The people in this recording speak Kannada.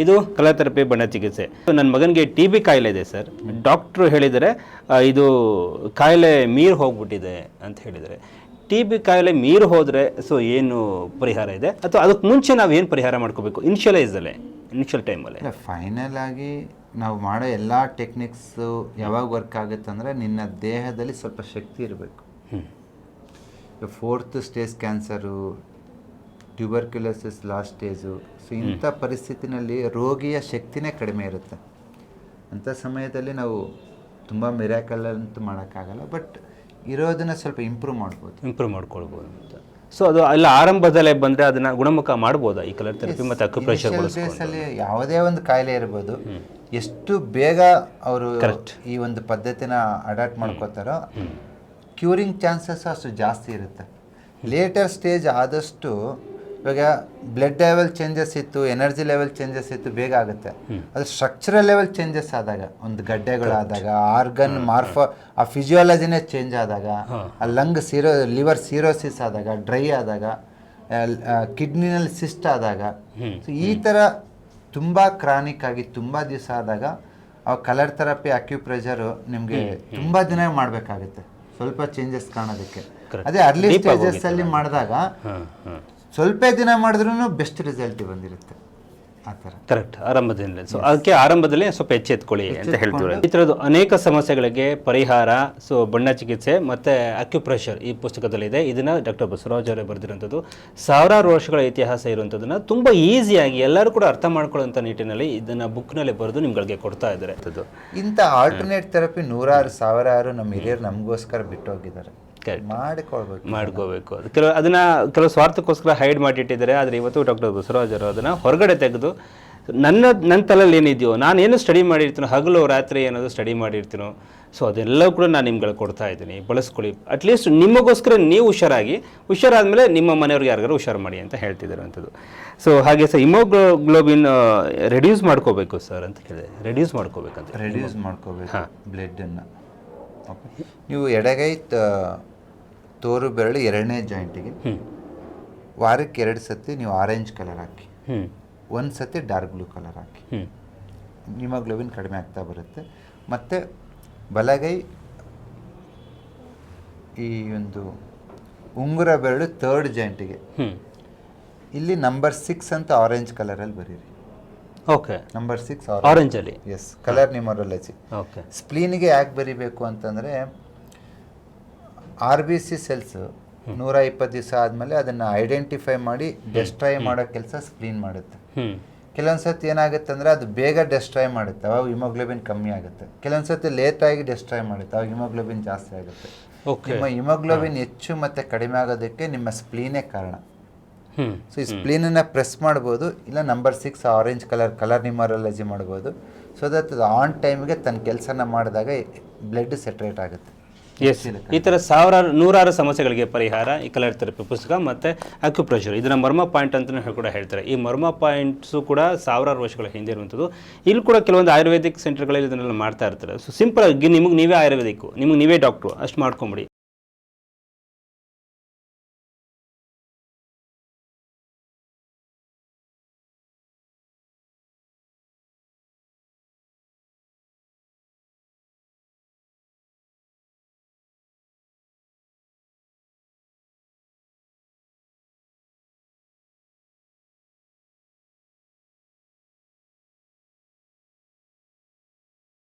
ಇದು ಕಲರ್ ಥೆರಪಿ ಬಣ್ಣ ಚಿಕಿತ್ಸೆ. ನನ್ನ ಮಗನಿಗೆ TB ಕಾಯಿಲೆ ಇದೆ ಸರ್. ಡಾಕ್ಟ್ರು ಹೇಳಿದರೆ ಇದು ಕಾಯಿಲೆ ಮೀರಿ ಹೋಗ್ಬಿಟ್ಟಿದೆ ಅಂತ ಹೇಳಿದರೆ. TB ಕಾಯಿಲೆ ಮೀರಿ ಹೋದರೆ ಸೊ ಏನು ಪರಿಹಾರ ಇದೆ ಅಥವಾ ಅದಕ್ಕೆ ಮುಂಚೆ ನಾವು ಏನು ಪರಿಹಾರ ಮಾಡ್ಕೋಬೇಕು ಇನಿಷಿಯಲ್ ಟೈಮಲ್ಲಿ? ಫೈನಲ್ ಆಗಿ ನಾವು ಮಾಡೋ ಎಲ್ಲ ಟೆಕ್ನಿಕ್ಸು ಯಾವಾಗ ವರ್ಕ್ ಆಗುತ್ತೆ ಅಂದರೆ ನಿನ್ನ ದೇಹದಲ್ಲಿ ಸ್ವಲ್ಪ ಶಕ್ತಿ ಇರಬೇಕು. 4th stage cancer, tuberculosis last stage. So ಇಂಥ ಪರಿಸ್ಥಿತಿನಲ್ಲಿ ರೋಗಿಯ ಶಕ್ತಿನೇ ಕಡಿಮೆ ಇರುತ್ತೆ. ಅಂಥ ಸಮಯದಲ್ಲಿ ನಾವು ತುಂಬ ಮಿರಾಕಲ್ ಅಂತೂ ಮಾಡೋಕ್ಕಾಗಲ್ಲ, ಬಟ್ ಇರೋದನ್ನ ಸ್ವಲ್ಪ ಇಂಪ್ರೂವ್ ಮಾಡ್ಕೊಳ್ಬೋದು ಅಂತ. ಸೊ ಅದು ಎಲ್ಲ ಆರಂಭದಲ್ಲೇ ಬಂದರೆ ಅದನ್ನು ಗುಣಮುಖ ಮಾಡ್ಬೋದಾ ಈ ಕಲರ್ ಥೆರಪಿ ಮತ್ತು ಅಕ್ಯುಪ್ರೆಷರ್ ಅಲ್ಲಿ ಯಾವುದೇ ಒಂದು ಕಾಯಿಲೆ ಇರ್ಬೋದು, ಎಷ್ಟು ಬೇಗ ಅವರು ಈ ಒಂದು ಪದ್ಧತಿನ ಅಡಾಪ್ಟ್ ಮಾಡ್ಕೋತಾರೋ ಕ್ಯೂರಿಂಗ್ ಚಾನ್ಸಸ್ ಅಷ್ಟು ಜಾಸ್ತಿ ಇರುತ್ತೆ. ಲೇಟರ್ ಸ್ಟೇಜ್ ಆದಷ್ಟು ಇವಾಗ ಬ್ಲಡ್ ಲೆವೆಲ್ ಚೇಂಜಸ್ ಇತ್ತು, ಎನರ್ಜಿ ಲೆವೆಲ್ ಚೇಂಜಸ್ ಇತ್ತು, ಬೇಗ ಆಗುತ್ತೆ. ಅದು ಸ್ಟ್ರಕ್ಚರಲ್ ಲೆವೆಲ್ ಚೇಂಜಸ್ ಆದಾಗ, ಒಂದು ಗಡ್ಡೆಗಳಾದಾಗ, ಆರ್ಗನ್ ಆ ಫಿಸಿಯಾಲಜಿನೇ ಚೇಂಜ್ ಆದಾಗ, ಆ ಲಿವರ್ ಸಿರೋಸಿಸ್ ಆದಾಗ, ಡ್ರೈ ಆದಾಗ, ಕಿಡ್ನಿನಲ್ಲಿ ಸಿಸ್ಟ್ ಆದಾಗ, ಸೊ ಈ ಥರ ತುಂಬ ಕ್ರಾನಿಕ್ ಆಗಿ ತುಂಬ ದಿವಸ ಆದಾಗ ಆ ಕಲರ್ ಥೆರಪಿ ಅಕ್ಯುಪ್ರೆಷರು ನಿಮಗೆ ತುಂಬ ದಿನ ಮಾಡಬೇಕಾಗುತ್ತೆ ಸ್ವಲ್ಪ ಚೇಂಜಸ್ ಕಾಣೋದಕ್ಕೆ. ಅದೇ ಅರ್ಲಿ ಸ್ಟೇಜಸ್ ಅಲ್ಲಿ ಮಾಡಿದಾಗ ಸ್ವಲ್ಪ ದಿನ ಮಾಡಿದ್ರೂ ಬೆಸ್ಟ್ ರಿಸಲ್ಟ್ ಬಂದಿರುತ್ತೆ ಆ ಥರ. ಕರೆಕ್ಟ್, ಆರಂಭದಲ್ಲಿ. ಸೊ ಅದಕ್ಕೆ ಆರಂಭದಲ್ಲಿ ಸ್ವಲ್ಪ ಎಚ್ಚೆತ್ಕೊಳ್ಳಿ ಅಂತ ಹೇಳ್ತೀವಿ. ಈ ಥರದ್ದು ಅನೇಕ ಸಮಸ್ಯೆಗಳಿಗೆ ಪರಿಹಾರ ಬಣ್ಣ ಚಿಕಿತ್ಸೆ ಮತ್ತು ಅಕ್ಯುಪ್ರೆಷರ್ ಈ ಪುಸ್ತಕದಲ್ಲಿದೆ. ಇದನ್ನು ಡಾಕ್ಟರ್ ಬಸವರಾಜ್ ಅವರೇ ಬರೆದಿರುವಂಥದ್ದು. ಸಾವಿರಾರು ವರ್ಷಗಳ ಇತಿಹಾಸ ಇರುವಂಥದ್ದನ್ನು ತುಂಬ ಈಸಿಯಾಗಿ ಎಲ್ಲರೂ ಕೂಡ ಅರ್ಥ ಮಾಡ್ಕೊಳ್ಳೋಂಥ ನಿಟ್ಟಿನಲ್ಲಿ ಇದನ್ನು ಬುಕ್ನಲ್ಲಿ ಬರೆದು ನಿಮ್ಗಳಿಗೆ ಕೊಡ್ತಾ ಇದ್ದಾರೆ. ಇಂಥ ಆಲ್ಟರ್ನೇಟ್ ಥೆರಪಿ ಸಾವಿರಾರು ನಮ್ಮ ಹಿರಿಯರು ನಮಗೋಸ್ಕರ ಬಿಟ್ಟು ಹೋಗಿದ್ದಾರೆ. ಮಾಡ್ಕೋಬೇಕು. ಕೆಲವು ಸ್ವಾರ್ಥಕ್ಕೋಸ್ಕರ ಹೈಡ್ ಮಾಡಿಟ್ಟಿದ್ದಾರೆ. ಆದರೆ ಇವತ್ತು ಡಾಕ್ಟರ್ ಬಸವರಾಜ್ ಅವರು ಅದನ್ನು ಹೊರಗಡೆ ತೆಗೆದು ನನ್ನ ತಲೆಯಲ್ಲಿ ಏನಿದೆಯೋ, ನಾನೇನು ಸ್ಟಡಿ ಮಾಡಿರ್ತೀನೋ, ಹಗಲು ರಾತ್ರಿ ಏನಾದರೂ ಸ್ಟಡಿ ಮಾಡಿರ್ತೀನೋ, ಸೊ ಅದೆಲ್ಲವೂ ಕೂಡ ನಾನು ನಿಮ್ಗಳಿಗೆ ಕೊಡ್ತಾ ಇದ್ದೀನಿ, ಬಳಸ್ಕೊಳ್ಳಿ. ಅಟ್ಲೀಸ್ಟ್ ನಿಮಗೋಸ್ಕರ ನೀವು ಹುಷಾರಾದಮೇಲೆ ನಿಮ್ಮ ಮನೆಯವ್ರಿಗೆ ಯಾರಿಗಾರು ಹುಷಾರು ಮಾಡಿ ಅಂತ ಹೇಳ್ತಿದ್ದಾರೆ ಅಂಥದ್ದು. ಸೊ ಹಾಗೆ ಸರ್ ಹಿಮೋಗ್ಲೋಬಿನ್ ರೆಡ್ಯೂಸ್ ಮಾಡ್ಕೋಬೇಕು ಸರ್ ಅಂತ ಹೇಳಿದೆ. ರೆಡ್ಯೂಸ್ ಮಾಡ್ಕೋಬೇಕು ಬ್ಲಡ್ಡನ್ನು. ನೀವು ಎಡಗೈ ತೋರು ಬೆರಳು 2ನೇ ಜಾಯಿಂಟಿಗೆ ವಾರಕ್ಕೆ 2 ಸತಿ ನೀವು ಆರೆಂಜ್ ಕಲರ್ ಹಾಕಿ, 1 ಸತಿ ಡಾರ್ಕ್ ಬ್ಲೂ ಕಲರ್ ಹಾಕಿ, ಹಿಮೋಗ್ಲೋಬಿನ್ ಕಡಿಮೆ ಆಗ್ತಾ ಬರುತ್ತೆ. ಮತ್ತು ಬಲಗೈ ಈ ಒಂದು ಉಂಗುರ ಬೆರಳು 3rd ಜಾಯಿಂಟಿಗೆ ಇಲ್ಲಿ ನಂಬರ್ 6 ಅಂತ ಆರೆಂಜ್ ಕಲರಲ್ಲಿ ಬರೀರಿ. ಓಕೆ, ನಂಬರ್ 6 ಆರೆಂಜ್ ಅಲ್ಲಿ. Yes, colour numerology. ಓಕೆ. ಸ್ಪ್ಲೀನ್ಗೆ ಯಾಕೆ ಬರಿಬೇಕು ಅಂತಂದರೆ RBC ಸೆಲ್ಸ್ 120 ದಿವಸ ಆದಮೇಲೆ ಅದನ್ನು ಐಡೆಂಟಿಫೈ ಮಾಡಿ ಡೆಸ್ಟ್ರಾಯ್ ಮಾಡೋ ಕೆಲಸ ಸ್ಪ್ಲೀನ್ ಮಾಡುತ್ತೆ. ಕೆಲವೊಂದು ಸತಿ ಏನಾಗುತ್ತೆ ಅಂದರೆ ಅದು ಬೇಗ ಡೆಸ್ಟ್ರಾಯ್ ಮಾಡುತ್ತೆ, ಅವಾಗ ಹಿಮೋಗ್ಲೋಬಿನ್ ಕಮ್ಮಿ ಆಗುತ್ತೆ. ಕೆಲವೊಂದು ಸತಿ ಲೇಟಾಗಿ ಡೆಸ್ಟ್ರಾಯ್ ಮಾಡುತ್ತೆ, ಅವಾಗ ಹಿಮೋಗ್ಲೋಬಿನ್ ಜಾಸ್ತಿ ಆಗುತ್ತೆ. ನಿಮ್ಮ ಹಿಮೋಗ್ಲೋಬಿನ್ ಹೆಚ್ಚು ಮತ್ತು ಕಡಿಮೆ ಆಗೋದಕ್ಕೆ ನಿಮ್ಮ ಸ್ಪ್ಲೀನೇ ಕಾರಣ. ಸೊ ಈ ಸ್ಪ್ಲೀನನ್ನು ಪ್ರೆಸ್ ಮಾಡ್ಬೋದು, ಇಲ್ಲ ನಂಬರ್ 6 ಆರೆಂಜ್ ಕಲರ್ ನ್ಯೂಮರಾಲಜಿ ಮಾಡ್ಬೋದು. ಸೊ ದಟ್ ಅದು ಆನ್ ಟೈಮ್ಗೆ ತನ್ನ ಕೆಲಸನ ಮಾಡಿದಾಗ ಬ್ಲಡ್ ಸೆಟ್ರೇಟ್ ಆಗುತ್ತೆ. ಎಸ್, ಈ ಥರ ನೂರಾರು ಸಮಸ್ಯೆಗಳಿಗೆ ಪರಿಹಾರ ಈ ಕಲರ್ ಥೆರಪಿ ಪುಸ್ತಕ ಮತ್ತು ಅಕ್ಯುಪ್ರೆಷರ್. ಇದನ್ನು ಮರ್ಮ ಪಾಯಿಂಟ್ ಅಂತಲೂ ಕೂಡ ಹೇಳ್ತಾರೆ. ಈ ಮರ್ಮ ಪಾಯಿಂಟ್ಸು ಕೂಡ ಸಾವಿರಾರು ವರ್ಷಗಳ ಹಿಂದೆ ಇರುವಂಥದ್ದು. ಇಲ್ಲಿ ಕೂಡ ಕೆಲವೊಂದು ಆಯುರ್ವೇದಿಕ್ ಸೆಂಟರ್ಗಳಲ್ಲಿ ಇದನ್ನೆಲ್ಲ ಮಾಡ್ತಾ ಇರ್ತಾರೆ. ಸೊ ಸಿಂಪಲ್ ಆಗಿ ನಿಮಗೆ ನೀವೇ ಆಯುರ್ವೇದಿಕ್ಕು, ನಿಮಗೆ ನೀವೇ ಡಾಕ್ಟ್ರು, ಅಷ್ಟು ಮಾಡ್ಕೊಂಬಿಡಿ.